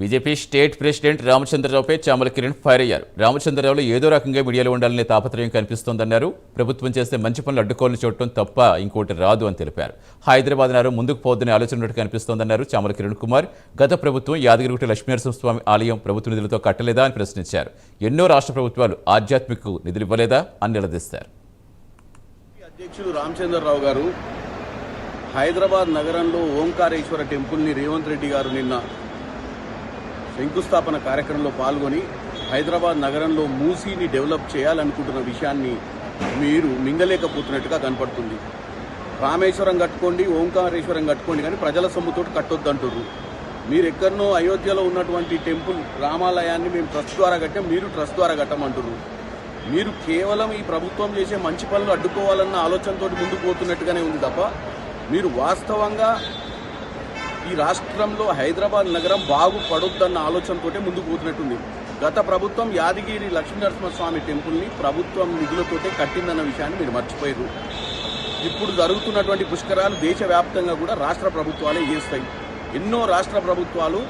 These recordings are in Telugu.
బీజేపీ స్టేట్ ప్రెసిడెంట్ రామచంద్రరావుపై చామల కిరణ్ ఫైర్ అయ్యారు. రామచంద్రరావులో ఏదో రకంగా మీడియాలో ఉండాలనే తాపత్రయం కనిపిస్తోందన్నారు. ప్రభుత్వం చేస్తే మంచి పనులు అడ్డుకోవాలని చూడటం తప్ప ఇంకోటి రాదు అని తెలిపారు. హైదరాబాద్ నారు ముందుకు పోవద్దనే ఆలోచన ఉన్నట్టు కనిపిస్తోందన్నారు చామల కిరణ్ కుమార్. గత ప్రభుత్వం యాదగిరిగుట్ట లక్ష్మీనరసింహస్వామి ఆలయం ప్రభుత్వ నిధులతో కట్టలేదా అని ప్రశ్నించారు. ఎన్నో రాష్ట్ర ప్రభుత్వాలు ఆధ్యాత్మిక నిధులు ఇవ్వలేదా అని నిలదీస్తారు. అధ్యక్షుడు రామచంద్రరావు గారు హైదరాబాద్ నగరంలో ఓంకారేశ్వర టెంపుల్ని రేవంత్ రెడ్డి గారు నిన్న శంకుస్థాపన కార్యక్రమంలో పాల్గొని హైదరాబాద్ నగరంలో మూసీని డెవలప్ చేయాలనుకుంటున్న విషయాన్ని మీరు మింగలేకపోతున్నట్టుగా కనపడుతుంది. రామేశ్వరం కట్టుకోండి, ఓంకారేశ్వరం కట్టుకోండి, కానీ ప్రజల సొమ్ముతో కట్టొద్దంటుర్రు. మీరు ఎక్కడనో అయోధ్యలో ఉన్నటువంటి టెంపుల్ రామాలయాన్ని మేము ట్రస్ట్ ద్వారా కట్టాం, మీరు ట్రస్ట్ ద్వారా కట్టమంటుర్రు. మీరు కేవలం ఈ ప్రభుత్వం చేసే మంచి పనులు అడ్డుకోవాలన్న ఆలోచనతో ముందుకు పోతున్నట్టుగానే ఉంది తప్ప మీరు వాస్తవంగా ఈ రాష్ట్రంలో హైదరాబాద్ నగరం బాగుపడొద్దన్న ఆలోచనతోటే ముందుకు పోతున్నట్టుంది. గత ప్రభుత్వం యాదగిరి లక్ష్మీనరసింహస్వామి టెంపుల్ని ప్రభుత్వం నిధులతోటే కట్టిందన్న విషయాన్ని మీరు మర్చిపోయారు. ఇప్పుడు జరుగుతున్నటువంటి పుష్కరాలు దేశవ్యాప్తంగా కూడా రాష్ట్ర ప్రభుత్వాలే చేస్తాయి. ఎన్నో రాష్ట్ర ప్రభుత్వాలు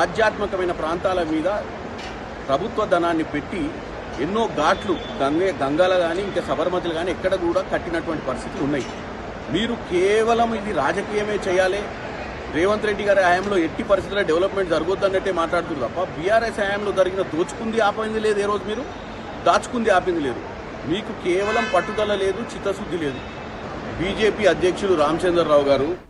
ఆధ్యాత్మికమైన ప్రాంతాల మీద ప్రభుత్వ ధనాన్ని పెట్టి ఎన్నో ఘాట్లు గంగాల కానీ ఇంకా సబర్మతులు కానీ ఎక్కడ కూడా కట్టినటువంటి పరిస్థితులు ఉన్నాయి. మీరు కేవలం ఇది రాజకీయమే చేయాలి, రేవంత్ రెడ్డి గారి హయాంలో ఎట్టి పరిస్థితుల్లో డెవలప్మెంట్ జరగొద్దన్నట్టే మాట్లాడుతున్నారు తప్ప బీఆర్ఎస్ హయాంలో జరిగిన దోచుకుంది ఆపింది లేదు, ఏ రోజు మీరు దాచుకుంది ఆపింది లేదు. మీకు కేవలం పట్టుదల లేదు, చిత్తశుద్ధి లేదు. బీజేపీ అధ్యక్షులు రామచంద్రరావు గారు